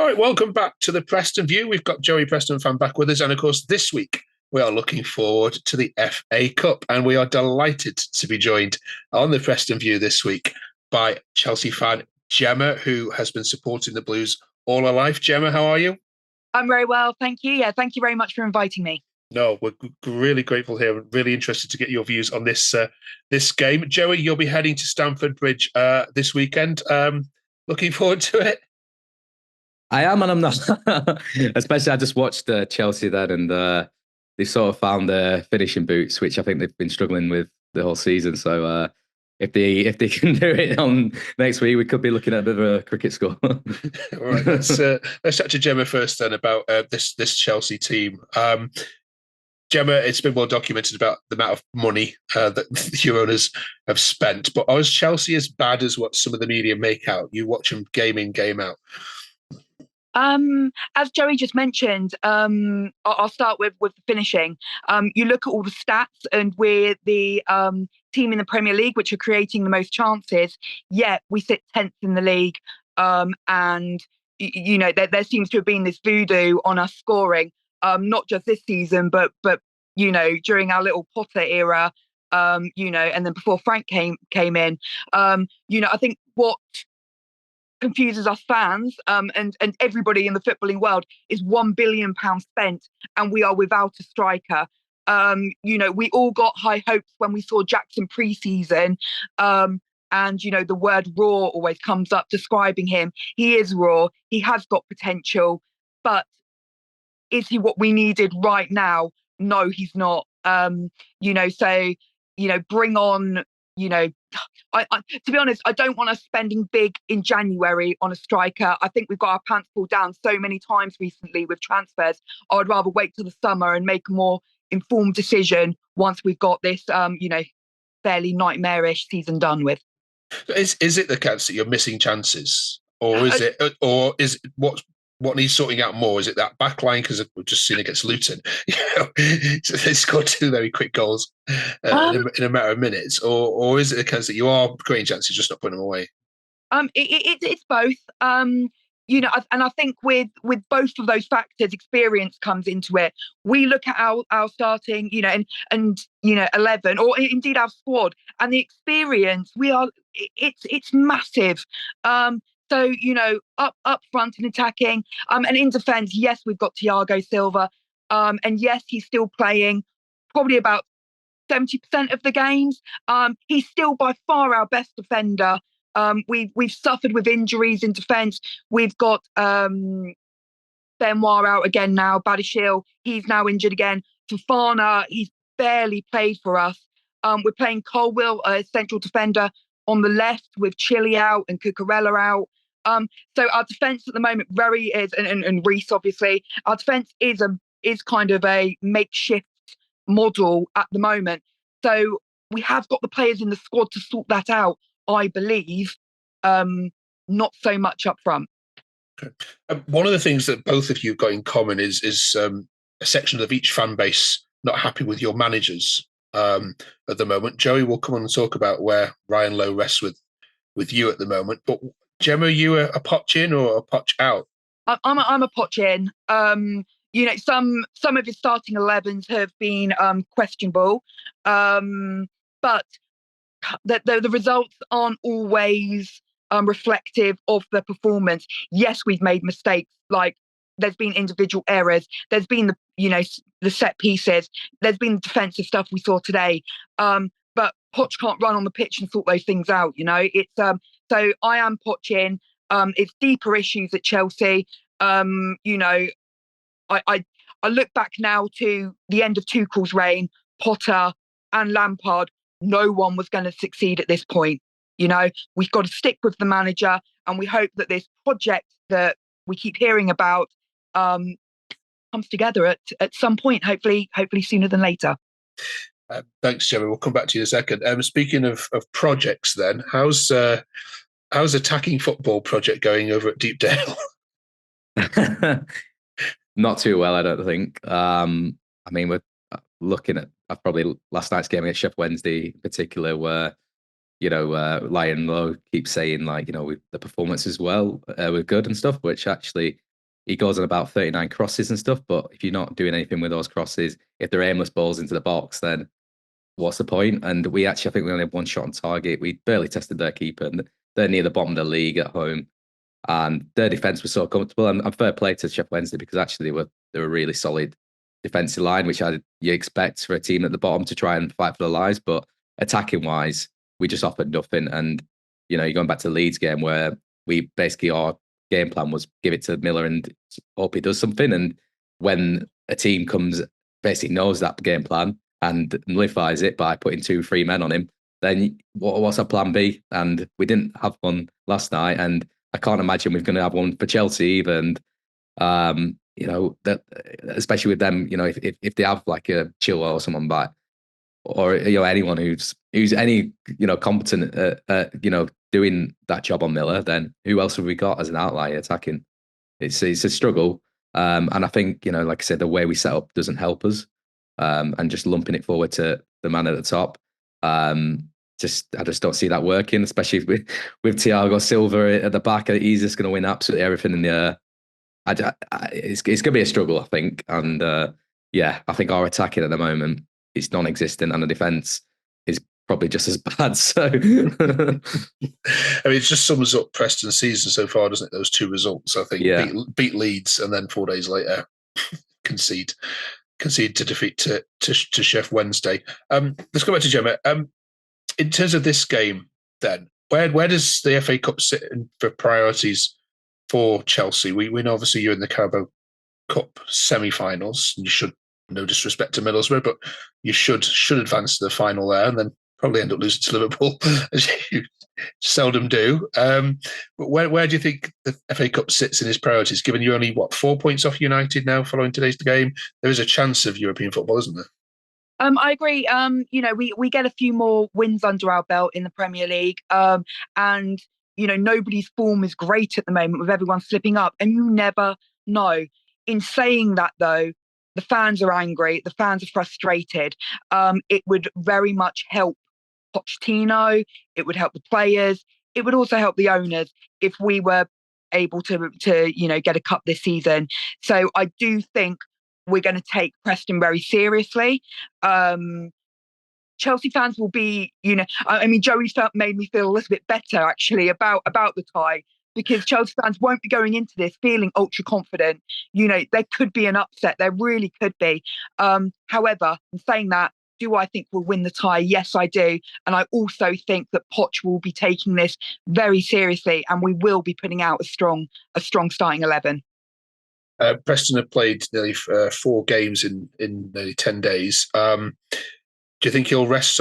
All right, welcome back to the Preston View. We've got Joey Preston fan back with us. And of course, this week we are looking forward to the FA Cup. And we are delighted to be joined on the Preston View this week by Chelsea fan Gemma, who has been supporting the Blues all her life. Gemma, how are you? I'm very well, thank you. Yeah, thank you very much for inviting me. No, we're really grateful here. Really interested to get your views on this game. Joey, you'll be heading to Stamford Bridge this weekend. Looking forward to it. I am, and I'm not. Especially, I just watched Chelsea then, and they sort of found their finishing boots, which I think they've been struggling with the whole season. So if they can do it on next week, we could be looking at a bit of a cricket score. All right, let's chat to Gemma first then about this Chelsea team. Gemma, it's been well documented about the amount of money that your owners have spent, but is Chelsea as bad as what some of the media make out? You watch them game in, game out. As Joey just mentioned, I'll start with the finishing. You look at all the stats, and we're the team in the Premier League which are creating the most chances, yet we sit 10th in the league. And you know, there seems to have been this voodoo on us scoring, not just this season, but you know, during our little Potter era, you know, and then before Frank came in. You know, I think what confuses us fans and everybody in the footballing world is £1 billion spent, and we are without a striker. You know, we all got high hopes when we saw Jackson pre-season, and you know, the word raw always comes up describing him. He is raw, he has got potential, but is he what we needed right now? No, he's not. You know, so you know, bring on, you know, I to be honest, I don't want us spending big in January on a striker. I think we've got our pants pulled down so many times recently with transfers. I would rather wait till the summer and make a more informed decision once we've got this, you know, fairly nightmarish season done with. Is it the case that you're missing chances, or is it what needs sorting out more? Is it that back line? Because we've just seen it against Luton. You know, they scored two very quick goals in a matter of minutes. Or is it the case that you are creating chances, just not putting them away? It's both. You know, and I think with both of those factors, experience comes into it. We look at our starting, you know, and you know, 11, or indeed our squad, and the experience. It's massive. So, you know, up front and attacking, and in defence, yes, we've got Thiago Silva, and yes, he's still playing probably about 70% of the games. He's still by far our best defender. We've suffered with injuries in defence. We've got Benoit out again now. Badishil, he's now injured again. Fofana, he's barely played for us. We're playing Colwill, a central defender, on the left with Chile out and Cucurella out. So our defence at the moment and Reece, obviously, our defence is kind of a makeshift model at the moment. So we have got the players in the squad to sort that out, I believe. Not so much up front. Okay. One of the things that both of you got in common is a section of each fan base not happy with your managers at the moment. Joey will come on and talk about where Ryan Lowe rests with you at the moment. But Gemma, are you a Poch in or a Poch out? I'm a Poch in. You know, some of his starting 11s have been questionable, but the results aren't always reflective of the performance. Yes, we've made mistakes. Like, there's been individual errors. There's been the set pieces. There's been defensive stuff we saw today. But Poch can't run on the pitch and sort those things out. You know, it's so I am Poch in. It's deeper issues at Chelsea. You know, I look back now to the end of Tuchel's reign, Potter and Lampard. No one was going to succeed at this point. You know, we've got to stick with the manager, and we hope that this project that we keep hearing about comes together at some point, hopefully sooner than later. Thanks, Gemma. We'll come back to you in a second. Speaking of projects, then, how's attacking football project going over at Deepdale? Not too well, I don't think. I mean, we're looking at probably last night's game against Sheffield Wednesday in particular, where, you know, Ryan Lowe keeps saying, like, you know, the performance as well were good and stuff, which actually he goes on about 39 crosses and stuff. But if you're not doing anything with those crosses, if they're aimless balls into the box, then what's the point? And I think we only had one shot on target. We barely tested their keeper, and they're near the bottom of the league at home. And their defense was so comfortable. And fair play to Sheffield Wednesday, because actually they were really solid defensive line, which you expect for a team at the bottom to try and fight for their lives. But attacking wise, we just offered nothing. And you're going back to the Leeds game where we basically, our game plan was give it to Miller and hope he does something. And when a team basically knows that game plan and nullifies it by putting 2-3 men on him, then what's our plan B? And we didn't have one last night, and I can't imagine we're going to have one for Chelsea either. And that, especially with them, if they have like a Chilwell or someone back, or anyone who's any competent at doing that job on Miller, then who else have we got as an outlier attacking? It's a struggle, and I think like I said, the way we set up doesn't help us, and just lumping it forward to the man at the top. I just don't see that working, especially with Thiago Silva at the back. He's just going to win absolutely everything in the air. It's going to be a struggle, I think. And I think our attacking at the moment is non-existent, and the defence is probably just as bad. So, I mean, it just sums up Preston's season so far, doesn't it? Those two results, I think, beat Leeds, and then 4 days later concede to defeat to Sheffield Wednesday. Let's go back to Gemma. In terms of this game, then, where does the FA Cup sit in for priorities for Chelsea? We know obviously you're in the Carabao Cup semi-finals, and you should, no disrespect to Middlesbrough, but you should advance to the final there, and then probably end up losing to Liverpool, as you seldom do. But where do you think the FA Cup sits in his priorities, given you're only 4 points off United now following today's game? There is a chance of European football, isn't there? I agree. We get a few more wins under our belt in the Premier League, and nobody's form is great at the moment, with everyone slipping up, and you never know. In saying that, though, the fans are angry, the fans are frustrated. It would very much help Pochettino. It would help the players. It would also help the owners if we were able to get a cup this season. So I do think we're going to take Preston very seriously. Chelsea fans will be, Joey made me feel a little bit better actually about the tie, because Chelsea fans won't be going into this feeling ultra confident. There could be an upset. There really could be. However, in saying that, do I think we'll win the tie? Yes, I do. And I also think that Poch will be taking this very seriously, and we will be putting out a strong starting 11. Preston have played nearly 4 games in nearly 10 days. Do you think he'll rest?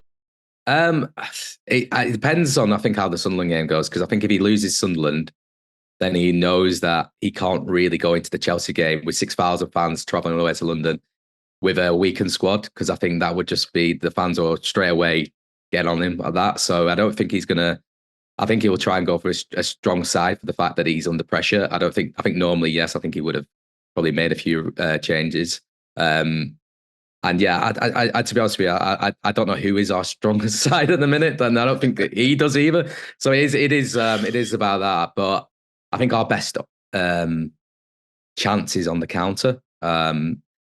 It depends on, I think, how the Sunderland game goes, because I think if he loses Sunderland, then he knows that he can't really go into the Chelsea game with 6,000 fans travelling all the way to London with a weakened squad, because I think that would just be, the fans will straight away get on him like that. So I don't think he's going to, I think he will try and go for a strong side for the fact that he's under pressure. I think normally, yes, I think he would have probably made a few changes. And yeah, I to be honest with you, I don't know who is our strongest side at the minute, and I don't think that he does either. So it is about that. But I think our best chance is on the counter,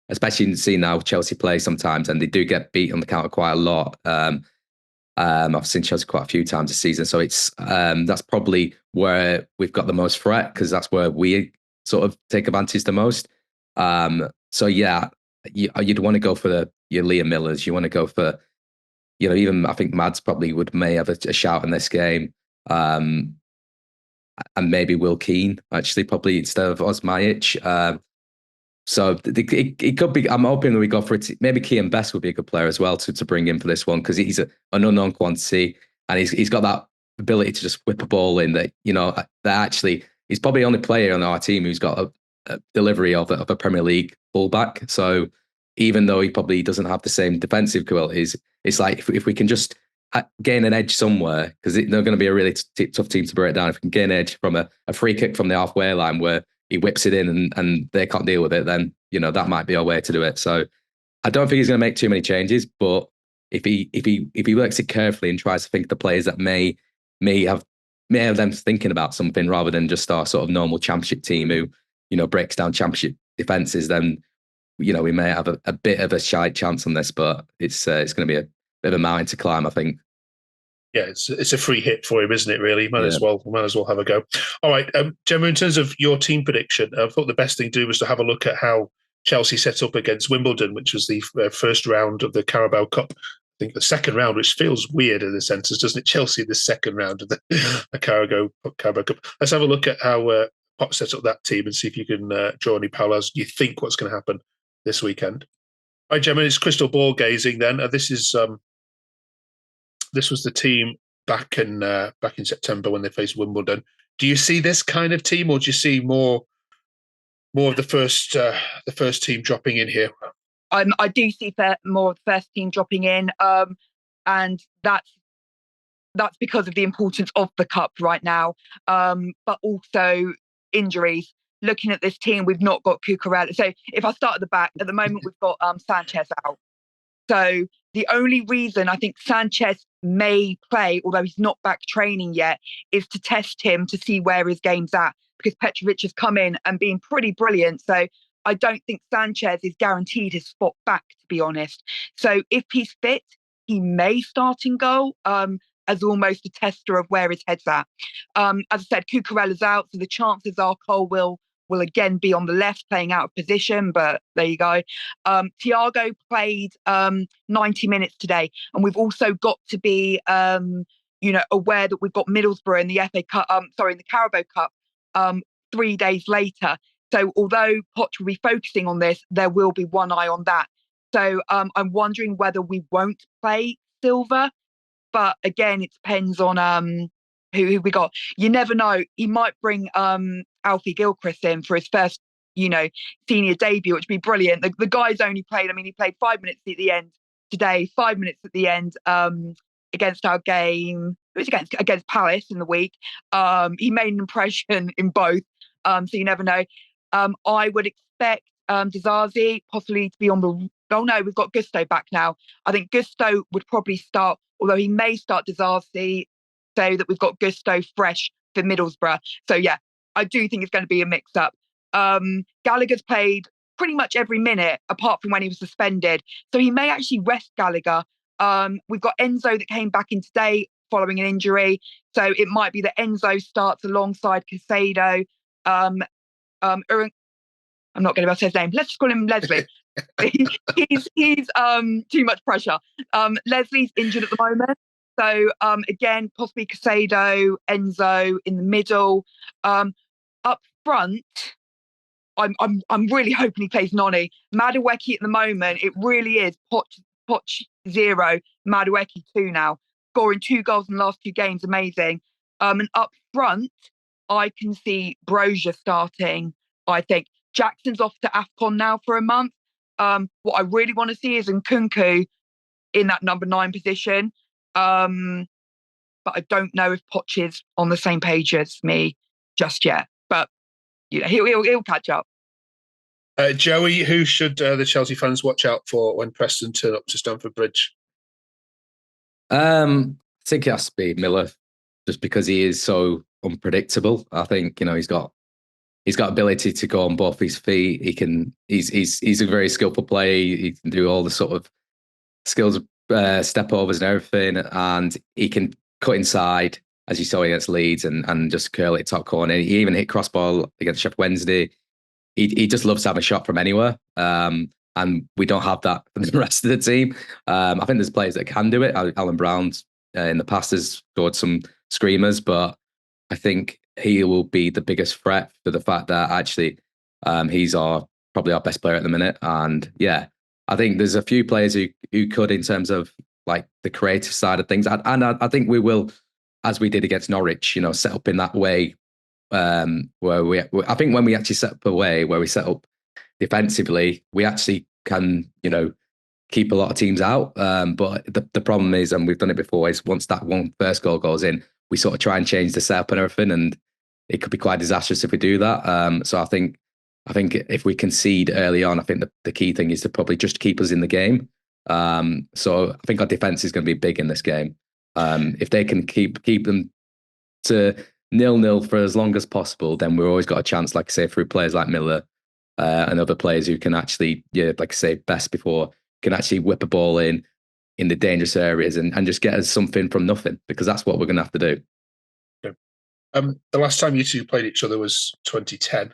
especially seeing how Chelsea play sometimes, and they do get beat on the counter quite a lot. I've seen Chelsea quite a few times this season, so it's that's probably where we've got the most threat, because that's where we sort of take advantage the most. So yeah, you'd want to go for your Liam Millers. You want to go for, even I think Mads probably may have a shout in this game, and maybe Will Keane actually probably instead of Osmajic. So it could be. I'm hoping that we go for it. Maybe Keane Best would be a good player as well to bring in for this one, because he's an unknown quantity, and he's got that ability to just whip a ball in. That actually he's probably the only player on our team who's got a delivery of a Premier League fullback. So even though he probably doesn't have the same defensive qualities, it's like if we can just gain an edge somewhere, because they're going to be a really tough team to break down. If we can gain an edge from a free kick from the halfway line where he whips it in and they can't deal with it, then that might be our way to do it. So I don't think he's going to make too many changes, but if he works it carefully and tries to think of the players that may have them thinking about something rather than just our sort of normal championship team who breaks down Championship defenses, then we may have a bit of a shy chance on this. But it's going to be a bit of a mountain to climb, I think. Yeah, it's a free hit for him, isn't it? Really, might as well have a go. All right, Gemma. In terms of your team prediction, I thought the best thing to do was to have a look at how Chelsea set up against Wimbledon, which was the first round of the Carabao Cup. I think the second round, which feels weird in a sense, doesn't it? Chelsea in the second round of the Carabao Cup. Let's have a look at how Pop set up that team and see if you can draw any parallels. You think what's going to happen this weekend? All right, Gemma. It's crystal ball gazing. Then this was the team back in September when they faced Wimbledon. Do you see this kind of team, or do you see more of the first team dropping in here? I do see more of the first team dropping in, and that's because of the importance of the cup right now, but also injuries. Looking at this team, we've not got Cucurella. So if I start at the back, at the moment we've got Sanchez out. So the only reason I think Sanchez may play, although he's not back training yet, is to test him to see where his game's at, because Petrovic has come in and been pretty brilliant. So I don't think Sanchez is guaranteed his spot back, to be honest. So if he's fit, he may start in goal as almost a tester of where his head's at. As I said, Cucurella's out, so the chances are Cole will again be on the left, playing out of position, but there you go. Thiago played 90 minutes today, and we've also got to be aware that we've got Middlesbrough in the FA Cup, in the Carabao Cup 3 days later. So although Poch will be focusing on this, there will be one eye on that. So I'm wondering whether we won't play Silva, but again, it depends on who we got. You never know. He might bring Alfie Gilchrist in for his first, senior debut, which would be brilliant. The guy's only played, he played 5 minutes at the end today, 5 minutes at the end against our game. It was against Palace in the week. He made an impression in both. So you never know. I would expect Dizazi possibly to be on the... Oh no, we've got Gusto back now. I think Gusto would probably start, although he may start Dizazi, so that we've got Gusto fresh for Middlesbrough. So yeah, I do think it's going to be a mix-up. Gallagher's played pretty much every minute, apart from when he was suspended. So he may actually rest Gallagher. We've got Enzo that came back in today following an injury. So it might be that Enzo starts alongside Casado. I'm not going to be able to say his name. Let's just call him Leslie. he's too much pressure. Leslie's injured at the moment. So again, possibly Casado, Enzo in the middle. Up front, I'm really hoping he plays Noni. Madueke at the moment, it really is Poch 0, Madueke 2 now. Scoring 2 goals in the last 2 games, amazing. And up front, I can see Brozier starting, I think. Jackson's off to AFCON now for a month. What I really want to see is Nkunku in that number 9 position. But I don't know if Poch is on the same page as me just yet. But he'll catch up. Joey, who should the Chelsea fans watch out for when Preston turn up to Stamford Bridge? I think it has to be Miller, just because he is so unpredictable. I think he's got ability to go on both his feet. He's a very skillful player. He can do all the sort of skills, step overs and everything, and he can cut inside, as you saw against Leeds, and just curl it top corner. He even hit crossbar against Sheffield Wednesday. He just loves to have a shot from anywhere, and we don't have that from the rest of the team. I think there's players that can do it. Alan Brown's in the past has scored some screamers, but I think he will be the biggest threat for the fact that actually he's probably our best player at the minute. And yeah, I think there's a few players who could, in terms of like the creative side of things. And I think we will, as we did against Norwich, set up in that way where I think when we actually set up a way where we set up defensively, we actually can, keep a lot of teams out. But the problem is, and we've done it before, is once that first goal goes in, we sort of try and change the setup and everything, and it could be quite disastrous if we do that. So I think if we concede early on, I think the key thing is to probably just keep us in the game. So I think our defense is going to be big in this game. If they can keep them to 0-0 for as long as possible, then we've always got a chance, like I say, through players like Miller and other players who can actually, like I say, best before, can actually whip a ball in the dangerous areas and just get us something from nothing, because that's what we're going to have to do. The last time you two played each other was 2010,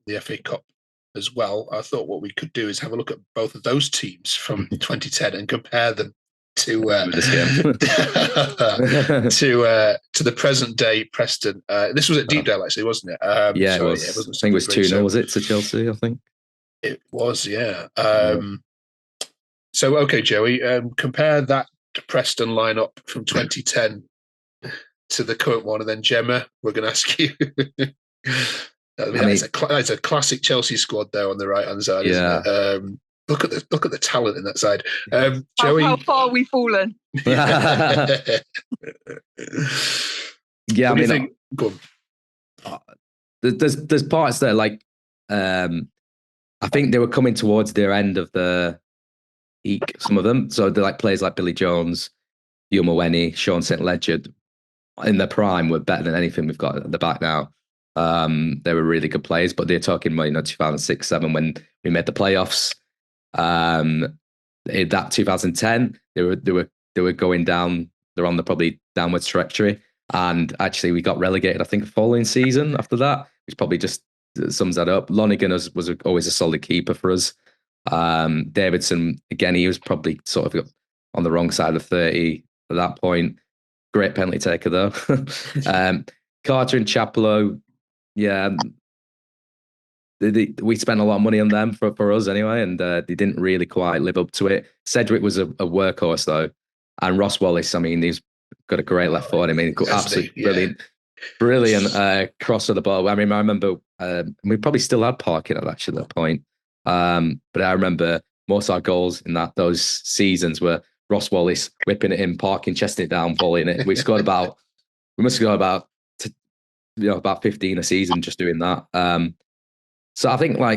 the FA Cup as well. I thought what we could do is have a look at both of those teams from 2010 and compare them to to the present day Preston. This was at Deepdale, actually, wasn't it? It was. I think it was 2-0, was it, to Chelsea, I think? It was, yeah. So, okay, Joey, compare that Preston lineup from 2010 to the current one, and then Gemma, we're going to ask you. It's a classic Chelsea squad there on the right hand side, isn't it? Look at the talent in that side. Joey, how far we've fallen. Yeah, I mean, go on. There's parts there, like I think they were coming towards their end of the peak, some of them. So they're like players like Billy Jones, Yuma Sean St. Ledger, in their prime were better than anything we've got at the back now. They were really good players, but they're talking about 2006-07 when we made the playoffs. In that 2010, they were going down. They're on the probably downwards trajectory, and actually we got relegated, I think, the following season after that, which probably just sums that up. Lonergan was always a solid keeper for us. Davidson, again, he was probably sort of on the wrong side of 30 at that point. Great penalty taker, though. Carter and Chapelo, we spent a lot of money on them for us anyway, and they didn't really quite live up to it. Sedgwick was a workhorse, though. And Ross Wallace, I mean, he's got a great left foot. I mean, absolutely brilliant cross of the ball. I mean, I remember we probably still had parking at that point. But I remember most of our goals in those seasons were Ross Wallace whipping it in, parking, chesting it down, volleying it. We must have got about 15 a season just doing that. So I think, I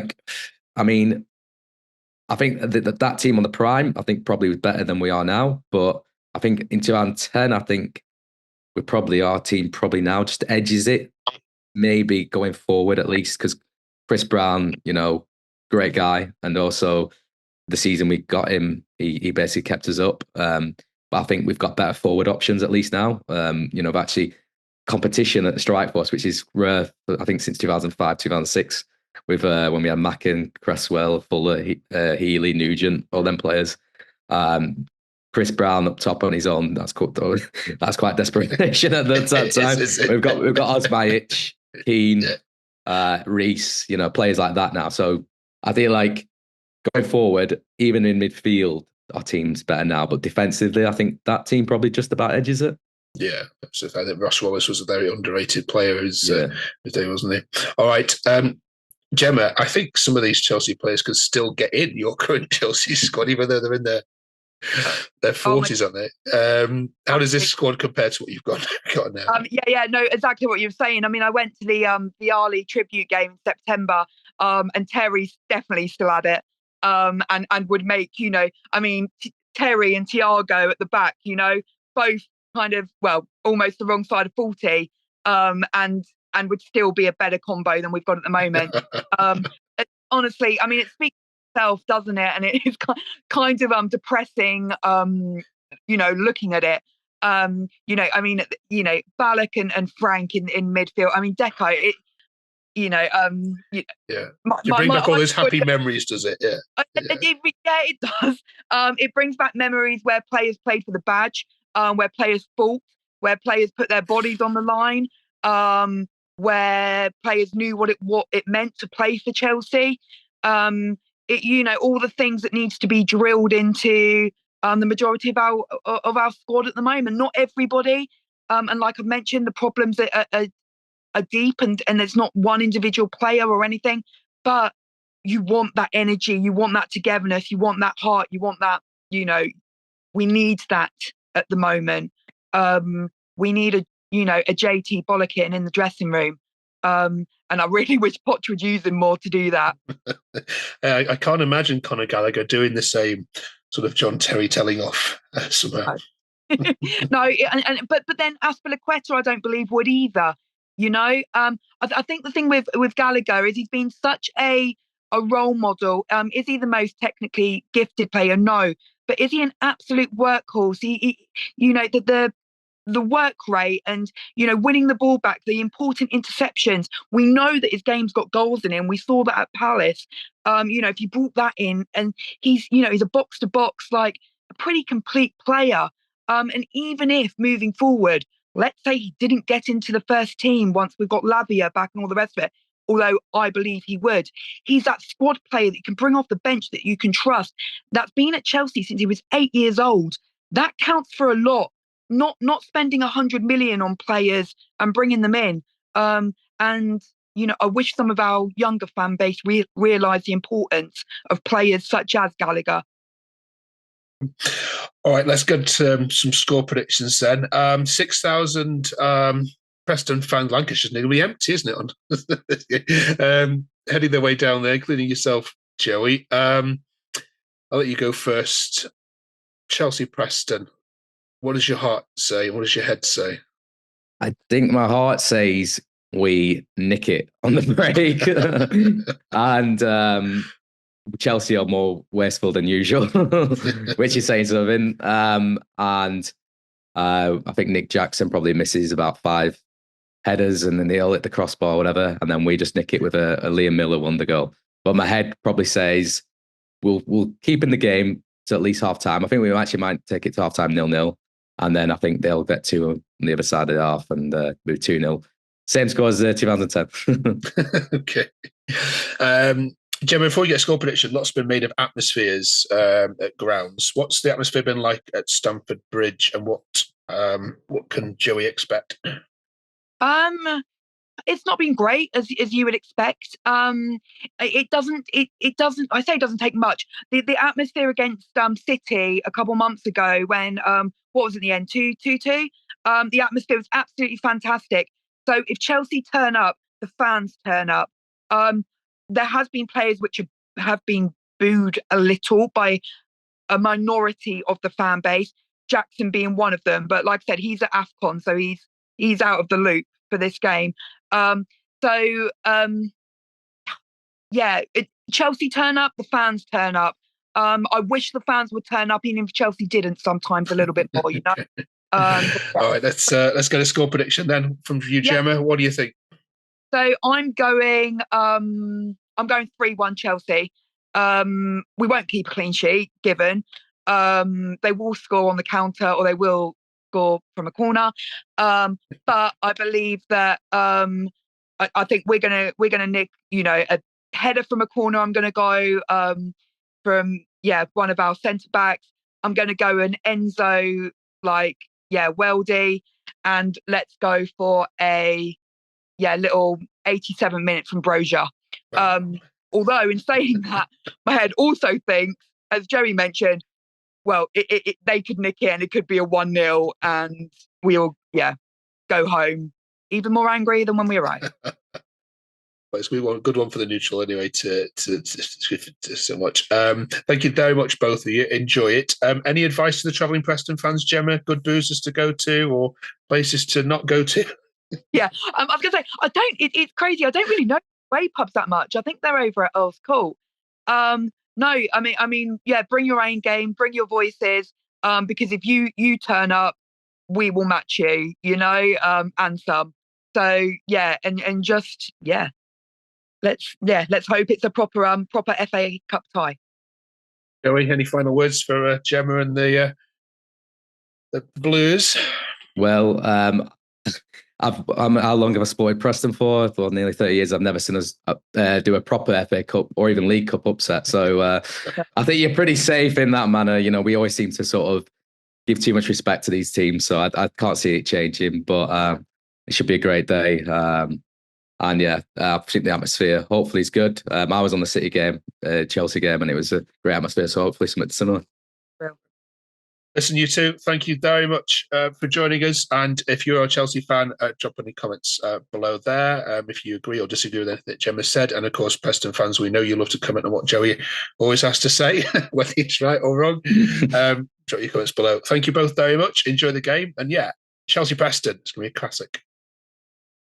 think that team on the prime, I think probably was better than we are now. But I think in 2010, I think we're probably, our team probably now just edges it, maybe going forward at least, because Chris Brown, great guy, and also the season we got him, he basically kept us up. But I think we've got better forward options at least now. Actually competition at the strike force, which is rare, I think, since 2005, 2006, with when we had Mackin, Cresswell, Fuller, Healy, Nugent, all them players. Chris Brown up top on his own, that's quite desperation at that time. We've got Osmajic, Keane, Reese, players like that now. So I feel like going forward, even in midfield, our team's better now. But defensively, I think that team probably just about edges it. Yeah, I think Ross Wallace was a very underrated player his day, wasn't he? All right. Gemma, I think some of these Chelsea players could still get in your current Chelsea squad, even though they're in their 40s, aren't they? How does this squad compare to what you've got now? No, exactly what you're saying. I mean, I went to the Ali tribute game in September, and Terry's definitely still at it, and would make, Terry and Thiago at the back, both kind of, almost the wrong side of 40, and would still be a better combo than we've got at the moment. Honestly, I mean, it speaks for itself, doesn't it? And it is kind of depressing, looking at it. Ballack and Frank in midfield. I mean, Deco, you bring back all those happy memories, does it? It does. It brings back memories where players played for the badge, where players fought, where players put their bodies on the line, where players knew what it meant to play for Chelsea. All the things that needs to be drilled into the majority of our squad at the moment. Not everybody, and like I mentioned, the problems are deep, and there's not one individual player or anything, but you want that energy, you want that togetherness, you want that heart, you want that, we need that at the moment. We need a JT Bollocking in the dressing room. And I really wish Poch would use him more to do that. I can't imagine Conor Gallagher doing the same sort of John Terry telling off somehow. No, but then Aspilicueta, I don't believe would either. I think the thing with Gallagher is he's been such a role model. Is he the most technically gifted player? No, but is he an absolute workhorse? He the work rate and winning the ball back, the important interceptions. We know that his game's got goals in him. We saw that at Palace. If you brought that in, and he's a box to box, like a pretty complete player. And even if moving forward, let's say he didn't get into the first team once we've got Lavia back and all the rest of it, although I believe he would, he's that squad player that you can bring off the bench, that you can trust, that's been at Chelsea since he was 8 years old. That counts for a lot. Not spending 100 million on players and bringing them in. And I wish some of our younger fan base realise the importance of players such as Gallagher. All right, let's get some score predictions then. 6,000 Preston fans. Lancashire's nearly empty, isn't it? Heading their way down there, including yourself, Joey. I'll let you go first. Chelsea Preston. What does your heart say? What does your head say? I think my heart says we nick it on the break. And Chelsea are more wasteful than usual, which is saying something. And I think Nick Jackson probably misses about 5 headers and then they'll hit the crossbar or whatever. And then we just nick it with a Liam Miller wonder goal. But my head probably says we'll keep in the game to at least half time. I think we actually might take it to half time 0-0. And then I think they'll get 2 on the other side of the half and move 2-0. Same score as 2010. Okay. Gemma, before you get a score prediction, lots been made of atmospheres at grounds. What's the atmosphere been like at Stamford Bridge, and what can Joey expect? It's not been great as you would expect. It doesn't take much. The atmosphere against City a couple months ago when what was it in the end 2-2? The atmosphere was absolutely fantastic. So if Chelsea turn up, the fans turn up. There has been players which have been booed a little by a minority of the fan base, Jackson being one of them. But like I said, he's at AFCON, so he's out of the loop for this game. Chelsea turn up, the fans turn up. I wish the fans would turn up, even if Chelsea didn't sometimes a little bit more, All right, let's get a score prediction then from you, Gemma. What do you think? So I'm going 3-1 Chelsea. We won't keep a clean sheet, given they will score on the counter or they will score from a corner. But I believe that I think we're gonna nick, a header from a corner. I'm gonna go from one of our centre backs. I'm gonna go an Enzo Weldy, and let's go for a little 87 minute from Brozier. Although in saying that, my head also thinks, as Joey mentioned, well, they could nick it and it could be a 1-0 and we'll go home even more angry than when we arrived. Well, it's a good one for the neutral anyway to so much. Thank you very much, both of you. Enjoy it. Any advice to the travelling Preston fans, Gemma? Good boozers to go to or places to not go to? I was going to say, it's crazy. I don't really know way pubs that much. I think they're over at Earl's Court. No, I mean, bring your own game, bring your voices, because if you turn up, we will match you, and some. So and just let's hope it's a proper FA Cup tie. Joey, any final words for Gemma and the Blues? Well, how long have I supported Preston for? For nearly 30 years. I've never seen us do a proper FA Cup or even League Cup upset. So I think you're pretty safe in that manner. We always seem to sort of give too much respect to these teams. So I can't see it changing, but it should be a great day. I think the atmosphere hopefully is good. I was on the City game, Chelsea game, and it was a great atmosphere. So hopefully something similar. Listen, you two, thank you very much for joining us. And if you're a Chelsea fan, drop any comments below there if you agree or disagree with anything that Gemma said. And of course, Preston fans, we know you love to comment on what Joey always has to say, whether he's right or wrong. Drop your comments below. Thank you both very much. Enjoy the game. And Chelsea Preston, it's going to be a classic.